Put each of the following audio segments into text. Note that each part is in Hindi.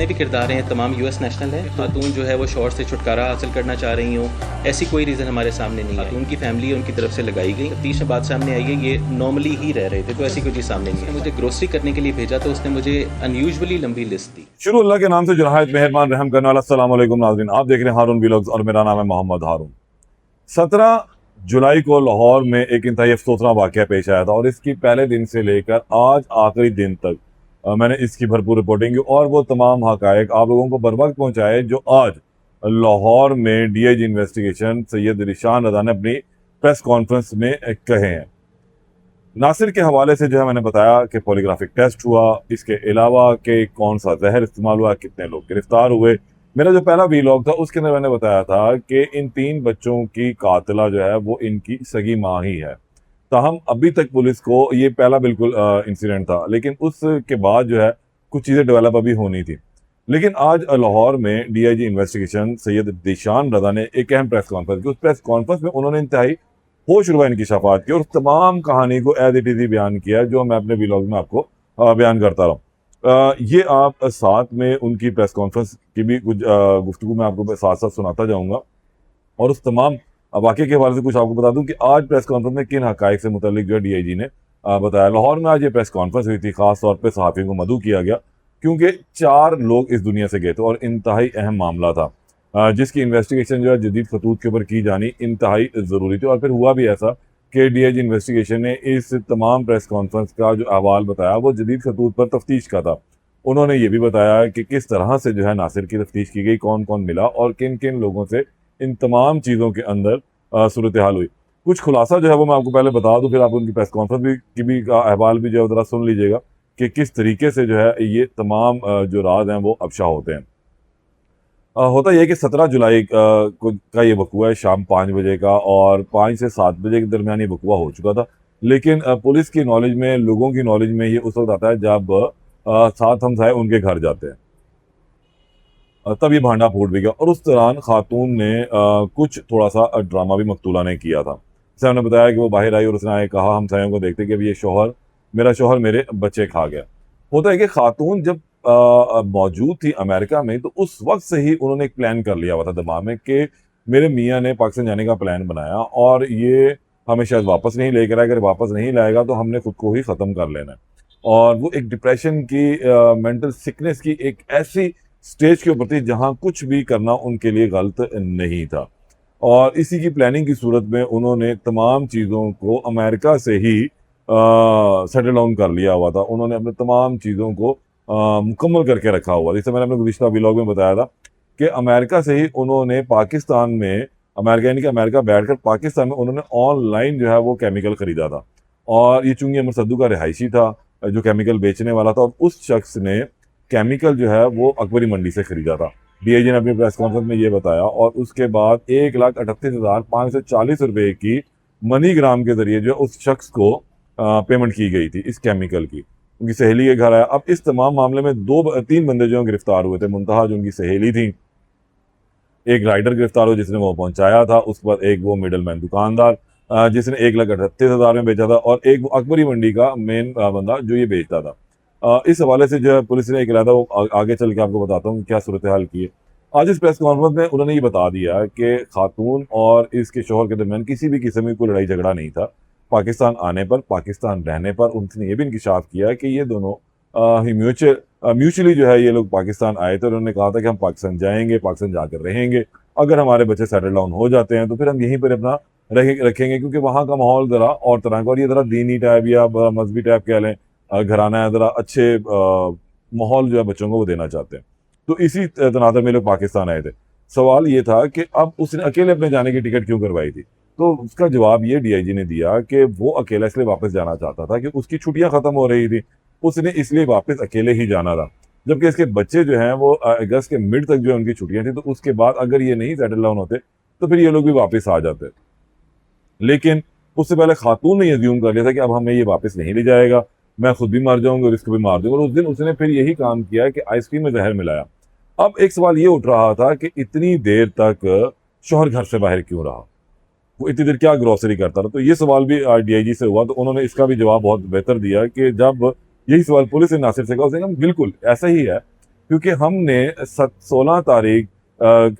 जितने भी किरदार हैं तमाम यूएस नेशनल हैं। खातून जो है वो शौहर से छुटकारा हासिल करना चाह रही हो, ऐसी कोई रीज़न हमारे सामने नहीं है। उनकी फैमिली उनकी तरफ से लगाई गई। तफ्तीश में बात सामने आई है ये नॉर्मली ही रह रहे थे, तो ऐसी कोई चीज़ सामने नहीं है। मुझे ग्रोसरी करने के लिए भेजा तो उसने मुझे अनयूजुअली लंबी लिस्ट दी। शुरू अल्लाह के नाम से जो नहायत मेहरबान रहम करने वाला। अस्सलाम वालेकुम नाज़रीन, आप देख रहे हैं हारून व्लॉग्स और मेरा नाम है मोहम्मद हारून। 17 जुलाई को लाहौर में एक इंतहाई अफसोसनाक वाक़या पेश आया था और इसकी पहले दिन से लेकर आज आखिरी दिन तक मैंने इसकी भरपूर रिपोर्टिंग की और वो तमाम हक़ाइक़ आप लोगों को बर वक्त पहुँचाए जो आज लाहौर में DIG इन्वेस्टिगेशन सैयद रिशान रज़ा ने अपनी प्रेस कॉन्फ्रेंस में कहे हैं। नासिर के हवाले से जो है मैंने बताया कि पॉलीग्राफिक टेस्ट हुआ, इसके अलावा कि कौन सा जहर इस्तेमाल हुआ, कितने लोग गिरफ्तार हुए। मेरा जो पहला वीलॉग था उसके अंदर मैंने बताया था कि इन 3 बच्चों की कातिला जो है वो इनकी सगी माँ ही है। ताहम अभी तक पुलिस को ये पहला बिल्कुल इंसिडेंट था, लेकिन उसके बाद जो है कुछ चीज़ें डेवलप अभी होनी थी। लेकिन आज लाहौर में DIG इन्वेस्टिगेशन सैयद रिशान रज़ा ने एक अहम प्रेस कॉन्फ्रेंस की। उस प्रेस कॉन्फ्रेंस में उन्होंने इंतहाई होशरुबा इंकिशाफात की और तमाम कहानी को एज इट इज़ ही बयान किया है जो मैं अपने व्लॉग में आपको बयान करता रहा। ये आप साथ में उनकी प्रेस कॉन्फ्रेंस की भी कुछ गुफ्तगू मैं आपको साथ साथ सुनाता जाऊँगा और उस तमाम वाक़े के हवाले से कुछ आपको बता दूं कि आज प्रेस कॉन्फ्रेंस में किन हक़ाइक़ से मुतल्लिक जो है DIG ने बताया। लाहौर में आज ये प्रेस कॉन्फ्रेंस हुई थी, ख़ास तौर पे सहाफ़ियों को मदऊ किया गया क्योंकि 4 लोग इस दुनिया से गए थे और इंतहाई अहम मामला था जिसकी इन्वेस्टिगेशन जो है जदीद खतूत के ऊपर की जानी इंतहाई ज़रूरी थी। और फिर हुआ भी ऐसा कि DIG इन्वेस्टिगेशन ने इस तमाम प्रेस कॉन्फ्रेंस का जो अहवाल बताया वो जदीद खतूत पर तफ्तीश का था। उन्होंने ये भी बताया कि किस तरह से जो है नासिर की तफ्तीश की गई, कौन कौन मिला और किन किन लोगों से इन तमाम चीज़ों के अंदर सूरत हाल हुई। कुछ खुलासा जो है वो मैं आपको पहले बता दूं, फिर आप उनकी प्रेस कॉन्फ्रेंस की भी का अहवाल भी जो है ज़रा सुन लीजिएगा कि किस तरीके से जो है ये तमाम जो राज हैं वो अफशा होते हैं। होता यह है कि 17 जुलाई का ये वक़ुआ है शाम 5 बजे का और 5 से 7 बजे के दरमियान ये वक़ुआ हो चुका था। लेकिन पुलिस की नॉलेज में, लोगों की नॉलेज में ये उस वक्त आता है जब 7 हमसाए उनके घर जाते हैं, तब ये भांडा फूट भी गया। और उस दौरान खातून ने कुछ थोड़ा सा ड्रामा भी मकतूला ने किया था। जैसे हमने बताया कि वो बाहर आई और उसने आए कहा हमसायों को देखते कि अब ये मेरा शौहर मेरे बच्चे खा गया। होता है कि खातून जब मौजूद थी अमेरिका में तो उस वक्त से ही उन्होंने एक प्लान कर लिया हुआ था दिमाग में कि मेरे मियाँ ने पाकिस्तान जाने का प्लान बनाया और ये हमें शायद वापस नहीं लेकर आए, अगर वापस नहीं लाएगा तो हमने खुद को ही ख़त्म कर लेना है। और वो एक डिप्रेशन की, मेंटल सिकनेस की एक ऐसी स्टेज के ऊपर थी जहां कुछ भी करना उनके लिए गलत नहीं था। और इसी की प्लानिंग की सूरत में उन्होंने तमाम चीज़ों को अमेरिका से ही सेटल डाउन कर लिया हुआ था। उन्होंने अपने तमाम चीज़ों को मुकम्मल करके रखा हुआ। जैसे मैंने अपने गुज़िश्ता व्लॉग में बताया था कि अमेरिका से ही उन्होंने पाकिस्तान में, अमेरिका यानी कि अमेरिका बैठकर पाकिस्तान में उन्होंने ऑनलाइन जो है वो केमिकल ख़रीदा था। और ये चूंकि अमर सद्दू का रिहायशी था जो केमिकल बेचने वाला था और उस शख्स ने केमिकल जो है वो अकबरी मंडी से खरीदा था। DIG ने अपनी प्रेस कॉन्फ्रेंस में ये बताया। और उसके बाद 1,38,540 रुपये की मनीग्राम के जरिए जो उस शख्स को पेमेंट की गई थी इस केमिकल की। उनकी सहेली के घर आया। अब इस तमाम मामले में 3 बंदे जो गिरफ्तार हुए थे। मुंतहा जो उनकी सहेली थी, एक राइडर गिरफ्तार हुआ जिसने वो पहुंचाया था, उसके बाद एक वो मिडल मैन दुकानदार जिसने 1,38,000 में बेचा था और एक वो अकबरी मंडी का मेन बंदा जो ये बेचता था। इस हवाले से जो है पुलिस ने एक इरादा वो आगे चल के आपको बताता हूँ क्या सूरत हाल की है। आज इस प्रेस कॉन्फ्रेंस में उन्होंने ये बता दिया कि खातून और इसके शौहर के दरमियान किसी भी किस्म की कोई लड़ाई झगड़ा नहीं था। पाकिस्तान आने पर, पाकिस्तान रहने पर उनसे ये भी इंकिशाफ किया कि ये दोनों म्यूचुअली जो है ये लोग पाकिस्तान आए थे। उन्होंने कहा था कि हम पाकिस्तान जाएंगे, पाकिस्तान जाकर रहेंगे, अगर हमारे बच्चे सेटल डाउन हो जाते हैं तो फिर हम यहीं पर अपना रखेंगे क्योंकि वहाँ का माहौल ज़रा और तरह का और ये ज़रा दीनी टाइप या मजहबी टाइप कह लें, घराना है, ज़रा अच्छे माहौल जो है बच्चों को वो देना चाहते हैं। तो इसी तनाज़ुर में लोग पाकिस्तान आए थे। सवाल ये था कि अब उसने अकेले अपने जाने की टिकट क्यों करवाई थी। तो उसका जवाब ये DIG ने दिया कि वो अकेला इसलिए वापस जाना चाहता था कि उसकी छुट्टियां ख़त्म हो रही थी, उसने इसलिए वापस अकेले ही जाना था। जबकि इसके बच्चे जो हैं वो अगस्त के मिड तक जो है उनकी छुट्टियां थी, तो उसके बाद अगर ये नहीं सेटल डाउन होते तो फिर ये लोग भी वापस आ जाते। लेकिन उससे पहले खातून ने अज्यूम कर लिया था कि अब हमें ये वापस नहीं ले जाएगा, मैं खुद भी मर जाऊंगा और इसको भी मार दूंगा। और उस दिन उसने फिर यही काम किया कि आइसक्रीम में जहर मिलाया। अब एक सवाल ये उठ रहा था कि इतनी देर तक शौहर घर से बाहर क्यों रहा, वो इतनी देर क्या ग्रोसरी करता रहा। तो ये सवाल भी DIG से हुआ, तो उन्होंने इसका भी जवाब बहुत बेहतर दिया कि जब यही सवाल पुलिस ने नासिर से कहा, उसने कहा बिल्कुल ऐसा ही है क्योंकि हमने 16 तारीख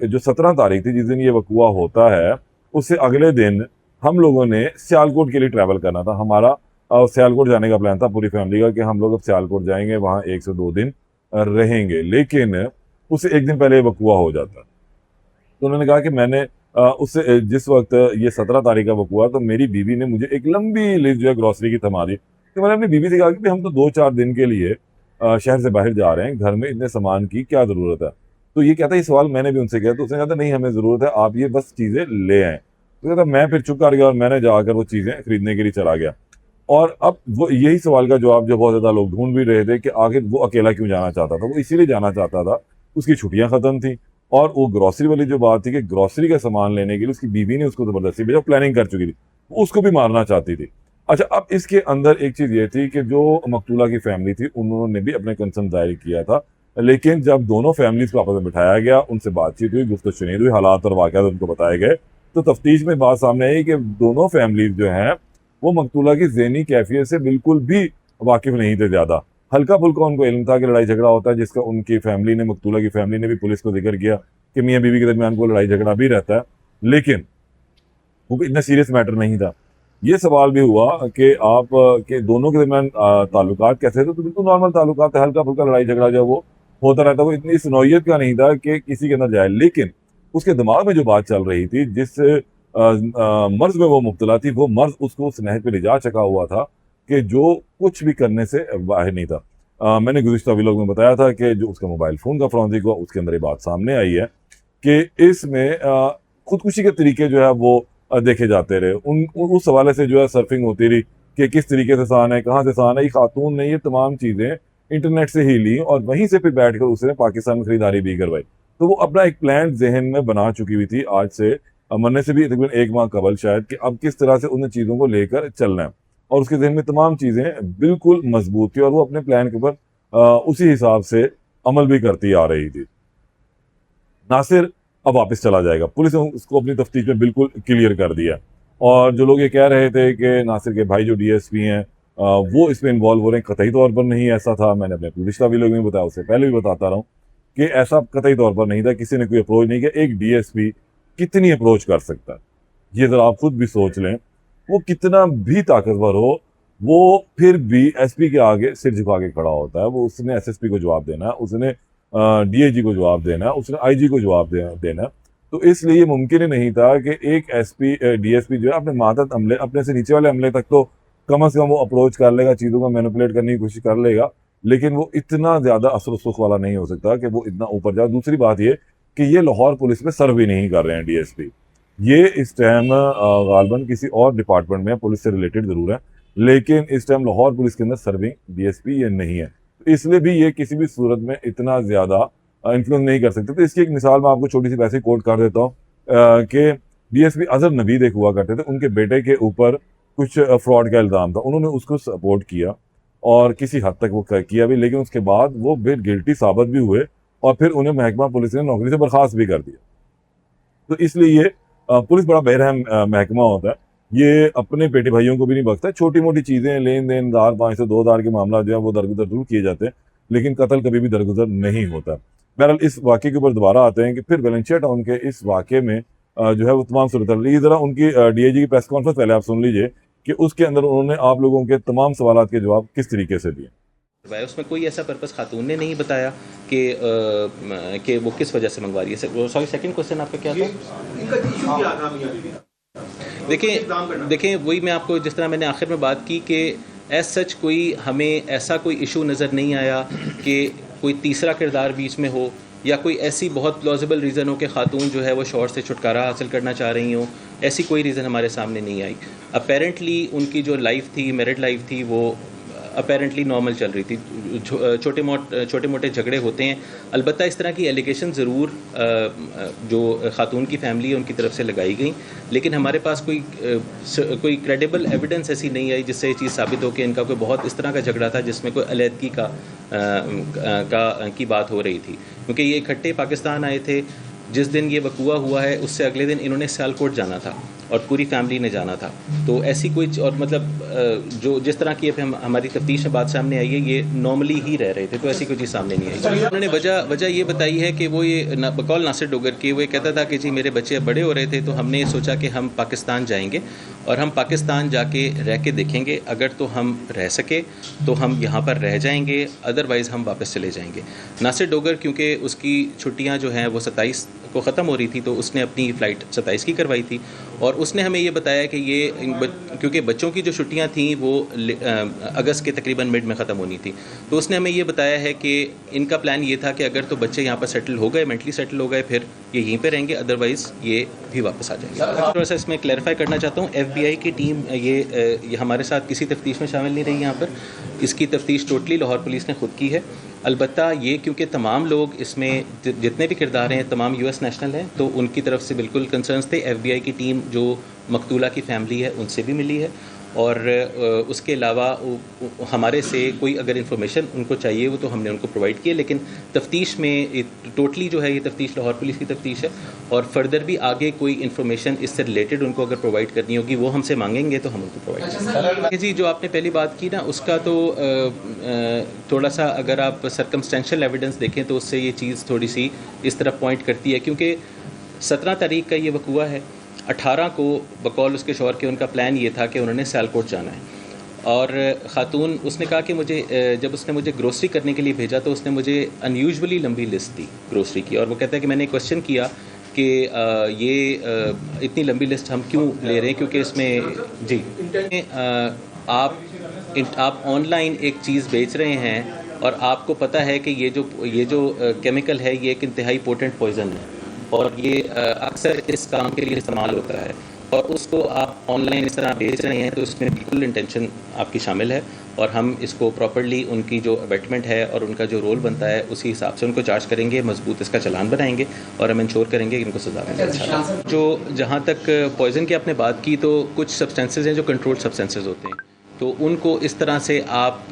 जो 17 तारीख थी जिस दिन ये वकूआ होता है, उससे अगले दिन हम लोगों ने सियालकोट के लिए ट्रैवल करना था। हमारा सियालकोट जाने का प्लान था पूरी फैमिली का कि हम लोग अब सियालकोट जाएंगे, वहाँ 1 से 2 दिन रहेंगे। लेकिन उससे एक दिन पहले वकूआ हो जाता। तो उन्होंने कहा कि मैंने उससे जिस वक्त ये 17 तारीख का वकूआ, तो मेरी बीवी ने मुझे एक लंबी लिस्ट जो है ग्रॉसरी की थमा दी। तो मैंने अपनी बीवी से कहा कि भाई हम तो 2-4 दिन के लिए शहर से बाहर जा रहे हैं, घर में इतने सामान की क्या ज़रूरत है। तो ये कहता है, ये सवाल मैंने भी उनसे किया, तो उसने कहा था नहीं हमें ज़रूरत है, आप ये बस चीज़ें ले आएँ। तो कहता मैं फिर चुप कर गया और मैंने जाकर वो चीज़ें खरीदने के लिए चला गया। और अब वो यही सवाल का जवाब जो बहुत ज़्यादा लोग ढूंढ भी रहे थे कि आखिर वो अकेला क्यों जाना चाहता था। वो इसीलिए जाना चाहता था, उसकी छुट्टियां ख़त्म थी और वो ग्रॉसरी वाली जो बात थी कि ग्रॉसरी का सामान लेने के लिए उसकी बीवी ने उसको ज़बरदस्ती भेजा, प्लानिंग कर चुकी थी, वो उसको भी मारना चाहती थी। अच्छा, अब इसके अंदर एक चीज़ ये थी कि जो मकतूला की फैमिली थी उन्होंने भी अपने कंसर्न जाहिर किया था, लेकिन जब दोनों फैमिलीज को आपस में बिठाया गया, उनसे बातचीत हुई, गुफ्तगू शुनीद हुई, हालात और वाक़यात उनको बताए गए, तो तफ्तीश में बात सामने आई कि दोनों फैमिलीज जो हैं वो मकतूला की ज़हनी कैफियत से बिल्कुल भी वाकिफ नहीं थे। ज़्यादा हल्का फुल्का उनको इल्म था कि लड़ाई झगड़ा होता है, जिसका उनकी फैमिली ने, मकतूला की फैमिली ने भी पुलिस को जिक्र किया कि मियाँ बीवी के दरमियान कोई लड़ाई झगड़ा भी रहता है, लेकिन वो इतना सीरियस मैटर नहीं था। ये सवाल भी हुआ कि आप के दोनों के दरमियान ताल्लुकात कैसे थे, तो बिल्कुल नॉर्मल ताल्लुकात थे, हल्का फुल्का लड़ाई झगड़ा जो है वो होता रहता, वो इतनी इस नौइयत का नहीं था कि किसी के अंदर जाए। लेकिन उसके दिमाग में जो बात चल रही थी, जिस मर्ज में वो मुब्तला थी, वो मर्ज उसको उस नहज पे ले जा चुका हुआ था कि जो कुछ भी करने से बाहर नहीं था। मैंने गुज़िश्ता व्लॉग में बताया था कि जो उसका मोबाइल फ़ोन का फॉरेंसिक हुआ, उसके अंदर ये बात सामने आई है कि इसमें खुदकुशी के तरीके जो है वो देखे जाते रहे। उस हवाले से जो है सर्फिंग होती रही कि किस तरीके से सान है, कहाँ से सान है। ये खातून ने ये तमाम चीज़ें इंटरनेट से ही ली और वहीं से फिर बैठ कर उसने पाकिस्तान में खरीदारी भी करवाई। तो वो अपना एक प्लान जहन में बना चुकी हुई थी आज से मरने से भी तकरीबन 1 माह कबल शायद, कि अब किस तरह से उन चीज़ों को लेकर चलना है। और उसके जहन में तमाम चीज़ें बिल्कुल मजबूत थी और वो अपने प्लान के ऊपर उसी हिसाब से अमल भी करती आ रही थी। नासिर अब वापस चला जाएगा, पुलिस ने उसको अपनी तफ्तीश में बिल्कुल क्लियर कर दिया। और जो लोग ये कह रहे थे कि नासिर के भाई जो डीएसपी हैं वो इसमें इन्वॉल्व हो रहे हैं, कतई तौर पर नहीं ऐसा था। मैंने अपने पिछला वीडियो में बताया, उससे पहले भी बताता रहा हूँ कि ऐसा कतई तौर पर नहीं था, किसी ने कोई अप्रोच नहीं किया। एक डीएसपी कितनी अप्रोच कर सकता है, ये ज़रा आप खुद भी सोच लें। वो कितना भी ताकतवर हो, वो फिर भी एसपी के आगे सिर झुका के खड़ा होता है। वो उसने एसएसपी को जवाब देना है, उसने डीआईजी को जवाब देना है, उसने आईजी को जवाब देना है। तो इसलिए ये मुमकिन ही नहीं था कि एक एसपी डीएसपी जो है अपने मातहत अमले, अपने से नीचे वाले अमले तक तो कम से कम वो अप्रोच कर लेगा, चीज़ों को मैनिपुलेट करने की कोशिश कर लेगा, लेकिन वो इतना ज़्यादा असर सुख वाला नहीं हो सकता कि वो इतना ऊपर जाए। दूसरी बात ये कि ये लाहौर पुलिस में सर्व भी नहीं कर रहे हैं डीएसपी। ये इस टाइम गालबन किसी और डिपार्टमेंट में, पुलिस से रिलेटेड ज़रूर है, लेकिन इस टाइम लाहौर पुलिस के अंदर सर्विंग डीएसपी ये नहीं है। तो इसलिए भी ये किसी भी सूरत में इतना ज़्यादा इन्फ्लुएंस नहीं कर सकते। तो इसकी एक मिसाल मैं आपको छोटी सी वैसे कोट कर देता हूँ कि डीएसपी अजहर नवीद एक हुआ करते थे, उनके बेटे के ऊपर कुछ फ्रॉड का इल्ज़ाम था, उन्होंने उसको सपोर्ट किया और किसी हद तक वो किया भी, लेकिन उसके बाद वो फिर गिल्टी साबित भी हुए और फिर उन्हें महकमा पुलिस ने नौकरी से बर्खास्त भी कर दिया। तो इसलिए ये पुलिस बड़ा बेरहम महकमा होता है, ये अपने बेटे भाइयों को भी नहीं बख्शता। छोटी मोटी चीज़ें, लेन देन, 5 से 2 के मामला जो है वो दरगुजर जरूर किए जाते हैं, लेकिन कत्ल कभी भी दरगुजर नहीं होता। बहरहाल इस वाक़े के ऊपर दोबारा आते हैं कि फिर वेलेंशिया टाउन के इस वाक़े में जो है वो तमाम सूरत ये ज़रा उनकी डीआईजी की प्रेस कॉन्फ्रेंस पहले आप सुन लीजिए कि उसके अंदर उन्होंने आप लोगों के तमाम सवालात के जवाब किस तरीके से दिए। उसमें कोई ऐसा पर्पस खातून ने नहीं बताया कि वो किस वजह से मंगवा रही है। सॉरी, सेकंड क्वेश्चन आपका क्या था? इनका इशू क्या था मियां बीवी? देखें वही मैं आपको, जिस तरह मैंने आखिर में बात की कि एज सच कोई हमें ऐसा कोई इशू नज़र नहीं आया कि कोई तीसरा किरदार बीच में हो या कोई ऐसी बहुत प्लॉजिबल रीज़न हो कि खातून जो है वो शौहर से छुटकारा हासिल करना चाह रही हो। ऐसी कोई रीज़न हमारे सामने नहीं आई। अपेरेंटली उनकी जो लाइफ थी, मैरिड लाइफ थी, वो अपेरेंटली नॉर्मल चल रही थी। छोटे मोटे झगड़े होते हैं, अलबत्ता इस तरह की एलिगेशन ज़रूर जो ख़ातून की फैमिली है उनकी तरफ से लगाई गई, लेकिन हमारे पास कोई क्रेडिबल एविडेंस ऐसी नहीं आई जिससे ये चीज़ साबित हो कि इनका कोई बहुत इस तरह का झगड़ा था जिसमें कोई अलहदगी की बात हो रही थी। क्योंकि ये इकट्ठे पाकिस्तान आए थे, जिस दिन ये वकूआ हुआ है उससे अगले दिन इन्होंने सियालकोट जाना था और पूरी फैमिली ने जाना था। तो ऐसी कोई और मतलब जो जिस तरह की हमारी तफ्तीश में बात सामने आई है, ये नॉर्मली ही रह रहे थे, तो ऐसी कोई चीज़ सामने नहीं आई। उन्होंने वजह ये बताई है कि वो ये बकौल नासिर डोगर के वो ये कहता था कि जी मेरे बच्चे अब बड़े हो रहे थे, तो हमने ये सोचा कि हम पाकिस्तान जाएंगे और हम पाकिस्तान जाके रह के देखेंगे, अगर तो हम रह सके तो हम यहाँ पर रह जाएंगे, अदरवाइज़ हम वापस चले जाएंगे। नासिर डोगर क्योंकि उसकी छुट्टियाँ जो हैं वो 27 को ख़त्म हो रही थी, तो उसने अपनी फ़्लाइट 27 की करवाई थी और उसने हमें ये बताया कि ये क्योंकि बच्चों की जो छुट्टियां थीं वो अगस्त के तकरीबन मिड में ख़त्म होनी थी, तो उसने हमें ये बताया है कि इनका प्लान ये था कि अगर तो बच्चे यहाँ पर सेटल हो गए, मेंटली सेटल हो गए, फिर ये यहीं पे रहेंगे, अदरवाइज़ ये भी वापस आ जाएंगे। थोड़ा सा इसमें क्लैरिफाई करना चाहता हूँ, FBI की टीम ये हमारे साथ किसी तफ्तीश में शामिल नहीं रही यहाँ पर। इसकी तफ्तीश टोटली लाहौर पुलिस ने खुद की है। अलबत्ता ये क्योंकि तमाम लोग इसमें जितने भी किरदार हैं तमाम US नेशनल हैं, तो उनकी तरफ से बिल्कुल कंसर्न्स थे। FBI की टीम जो मकतूला की फैमिली है उनसे भी मिली है और उसके अलावा हमारे से कोई अगर इन्फॉर्मेशन उनको चाहिए वो तो हमने उनको प्रोवाइड किया, लेकिन तफ्तीश में टोटली जो है ये तफ्तीश लाहौर पुलिस की तफ्तीश है और फर्दर भी आगे कोई इन्फॉर्मेशन इससे रिलेटेड उनको अगर प्रोवाइड करनी होगी वो हमसे मांगेंगे तो हम उनको प्रोवाइड करेंगे। जी, जो आपने पहली बात की ना उसका तो थोड़ा सा अगर आप सर्कमस्टेंशियल एविडेंस देखें तो उससे ये चीज़ थोड़ी सी इस तरफ पॉइंट करती है, क्योंकि 17 तारीख का ये वक़ूआ है। 18 को बकौल उसके शौहर के उनका प्लान ये था कि उन्होंने सियालकोट जाना है और ख़ातून उसने कहा कि मुझे जब उसने मुझे ग्रोसरी करने के लिए भेजा तो उसने मुझे अनयूजुअली लंबी लिस्ट दी ग्रोसरी की और वो कहता है कि मैंने क्वेश्चन किया कि ये इतनी लंबी लिस्ट हम क्यों ले रहे हैं, क्योंकि इसमें जी आप ऑनलाइन एक चीज़ बेच रहे हैं और आपको पता है कि ये जो केमिकल है ये एक इंतहाई पोटेंट पॉइज़न है और ये अक्सर इस काम के लिए इस्तेमाल होता है और उसको आप ऑनलाइन इस तरह बेच रहे हैं, तो इसमें बिल्कुल इंटेंशन आपकी शामिल है और हम इसको प्रॉपर्ली उनकी जो अबेटमेंट है और उनका जो रोल बनता है उसी हिसाब से उनको चार्ज करेंगे, मजबूत इसका चालान बनाएंगे और हम इंश्योर करेंगे कि इनको सजा मिले। जो जहाँ तक पॉइज़न की आपने बात की, तो कुछ सब्सटेंसेज हैं जो कंट्रोल्ड सब्सटेंसेज होते हैं, तो उनको इस तरह से आप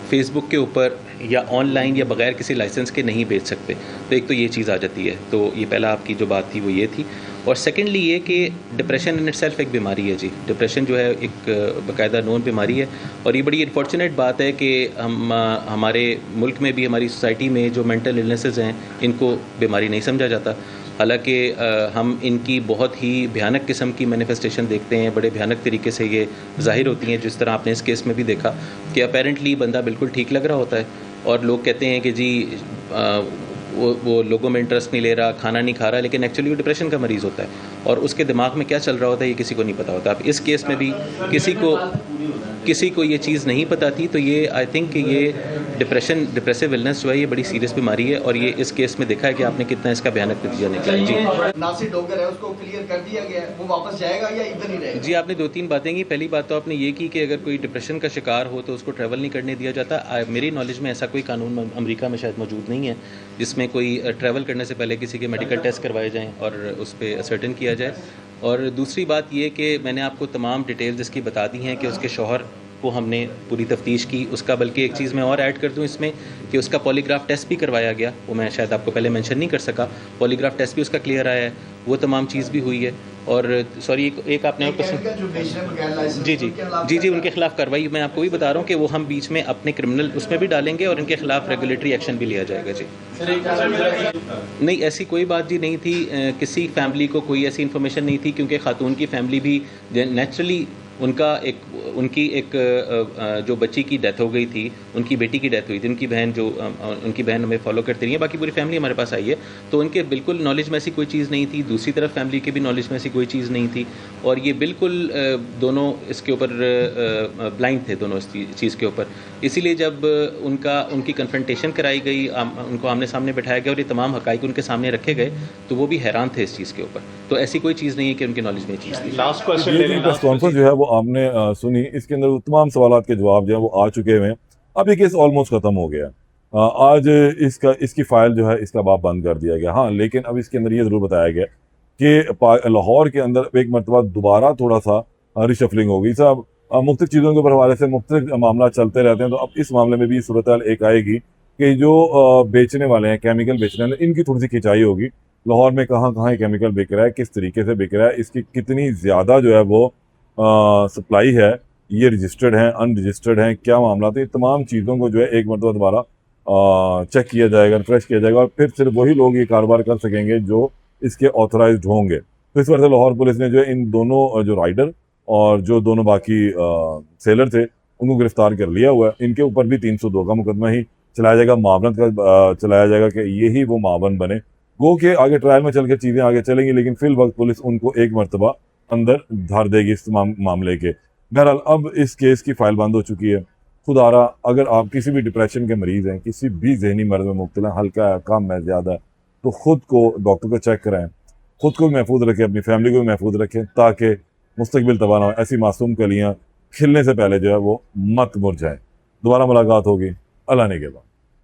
फेसबुक के ऊपर या ऑनलाइन या बग़ैर किसी लाइसेंस के नहीं बेच सकते। तो एक तो ये चीज़ आ जाती है, तो ये पहला आपकी जो बात थी वो ये थी। और सेकेंडली ये कि डिप्रेशन इन इटसेल्फ एक बीमारी है जी। डिप्रेशन जो है एक बाकायदा नोन बीमारी है और ये बड़ी अनफॉर्चुनेट बात है कि हमारे मुल्क में भी हमारी सोसाइटी में जो मेंटल इलनेसेस हैं इनको बीमारी नहीं समझा जाता। हालांकि हम इनकी बहुत ही भयानक किस्म की मैनिफेस्टेशन देखते हैं, बड़े भयानक तरीके से ये ज़ाहिर होती हैं, जिस तरह आपने इस केस में भी देखा कि अपेरेंटली बंदा बिल्कुल ठीक लग रहा होता है और लोग कहते हैं कि जी वो लोगों में इंटरेस्ट नहीं ले रहा, खाना नहीं खा रहा, लेकिन एक्चुअली वो डिप्रेशन का मरीज़ होता है और उसके दिमाग में क्या चल रहा होता है ये किसी को नहीं पता होता। अब इस केस में भी किसी को ये चीज़ नहीं पता थी, तो ये आई थिंक कि ये डिप्रेसिव इलनेस जो है ये बड़ी सीरियस बीमारी है और ये इस केस में देखा है कि आपने कितना इसका भयानक नतीजा निकला है। जी, नासिर डोगर है उसको क्लियर कर दिया गया है, वो वापस जाएगा या इधर ही रहेगा? जी, आपने 2-3 बातें की। पहली बात तो आपने ये की कि अगर कोई डिप्रेशन का शिकार हो तो उसको ट्रैवल नहीं करने दिया जाता। मेरी नॉलेज में ऐसा कोई कानून अमेरिका में शायद मौजूद नहीं है जिसमें कोई ट्रैवल करने से पहले किसी के मेडिकल टेस्ट करवाए जाएँ और उस पर असर्टेन किया जाए। और दूसरी बात ये कि मैंने आपको तमाम डिटेल्स इसकी बता दी हैं कि उसके शौहर को हमने पूरी तफ्तीश की। उसका बल्कि एक चीज़ मैं और ऐड कर दूं इसमें कि उसका पॉलीग्राफ टेस्ट भी करवाया गया, वो मैं शायद आपको पहले मेंशन नहीं कर सका। पॉलीग्राफ टेस्ट भी उसका क्लियर आया है, वो तमाम चीज़ भी हुई है। और सॉरी एक आपने और क्वेश्चन जी उनके खिलाफ कार्रवाई मैं आपको भी बता रहा हूँ कि वो हम बीच में अपने क्रिमिनल उसमें भी डालेंगे और इनके खिलाफ रेगुलेटरी एक्शन भी लिया जाएगा। जी नहीं, ऐसी कोई बात जी नहीं थी। किसी फैमिली को कोई ऐसी इन्फॉर्मेशन नहीं थी, क्योंकि खातून की फैमिली भी नेचुरली उनकी एक जो बच्ची की डेथ हो गई थी, उनकी बेटी की डेथ हुई थी, उनकी बहन हमें फॉलो करती रही है, बाकी पूरी फैमिली हमारे पास आई है, तो उनके बिल्कुल नॉलेज में ऐसी कोई चीज़ नहीं थी। दूसरी तरफ फैमिली के भी नॉलेज में ऐसी कोई चीज़ नहीं थी और ये बिल्कुल दोनों इसके ऊपर ब्लाइंड थे, दोनों इस चीज़ के ऊपर। इसीलिए जब उनकी कन्फ्रंटेशन कराई गई, उनको आमने सामने बिठाया गया और ये तमाम हक़ाइक़ उनके सामने रखे गए, तो वो भी हैरान थे इस चीज़ के ऊपर। तो ऐसी कोई चीज़ नहीं है कि उनकी नॉलेज में ये चीज़ थी। लास्ट क्वेश्चन ये जो प्रेस कॉन्फ्रेंस जो है वो आपने सुनी, इसके अंदर तमाम सवालात के जवाब जो है वो आ चुके हुए हैं। अब ये केस ऑलमोस्ट खत्म हो गया। आज इसकी फाइल जो है इसका बाब बंद कर दिया गया। हाँ, लेकिन अब इसके अंदर ये जरूर बताया गया कि लाहौर के अंदर एक मरतबा दोबारा थोड़ा सा रिशफलिंग हो गई। साहब मुख्तलिफ चीज़ों के ऊपर हवाले से मुख्तलिफ मामला चलते रहते हैं, तो अब इस मामले में भी सूरत हाल एक आएगी कि जो बेचने वाले हैं, केमिकल बेचने वाले, इनकी थोड़ी सी खिंचाई होगी लाहौर में कहाँ कहाँ ये केमिकल बिक रहा है, किस तरीके से बिक रहा है, इसकी कितनी ज़्यादा जो है वो सप्लाई है, ये रजिस्टर्ड हैं, अनरजिस्टर्ड हैं, क्या मामला थे, तमाम चीज़ों को जो है एक मरतबा दोबारा चेक किया जाएगा, रिफ्रेश किया जाएगा, और फिर सिर्फ वही लोग ये कारोबार कर सकेंगे जो इसके ऑथराइज्ड होंगे। तो इस वजह से लाहौर पुलिस ने जो है इन दोनों जो राइडर और जो दोनों बाकी सेलर थे उनको गिरफ्तार कर लिया हुआ है। इनके ऊपर भी 302 का मुकदमा ही चलाया जाएगा, मावनत का चलाया जाएगा कि यही वो मावन बने। गो के आगे ट्रायल में चल के चीज़ें आगे चलेंगी, लेकिन फिल वक्त पुलिस उनको एक मरतबा अंदर धर देगी इस मामले के। बहरहाल अब इस केस की फाइल बंद हो चुकी है। खुदारा अगर आप किसी भी डिप्रेशन के मरीज़ हैं, किसी भी जहनी मर्ज में मुब्तला, हल्का है, कम है, ज़्यादा है, तो ख़ुद को डॉक्टर को चेक कराएं, ख़ुद को भी महफूज रखें, अपनी फैमिली को भी महफूज रखें, ताकि मुस्तकबिल तबाह ना हो। ऐसी मासूम कलियाँ खिलने से पहले जो है वो मत मुरझाएं। दोबारा मुलाकात होगी, अल्लाह ने के बाद।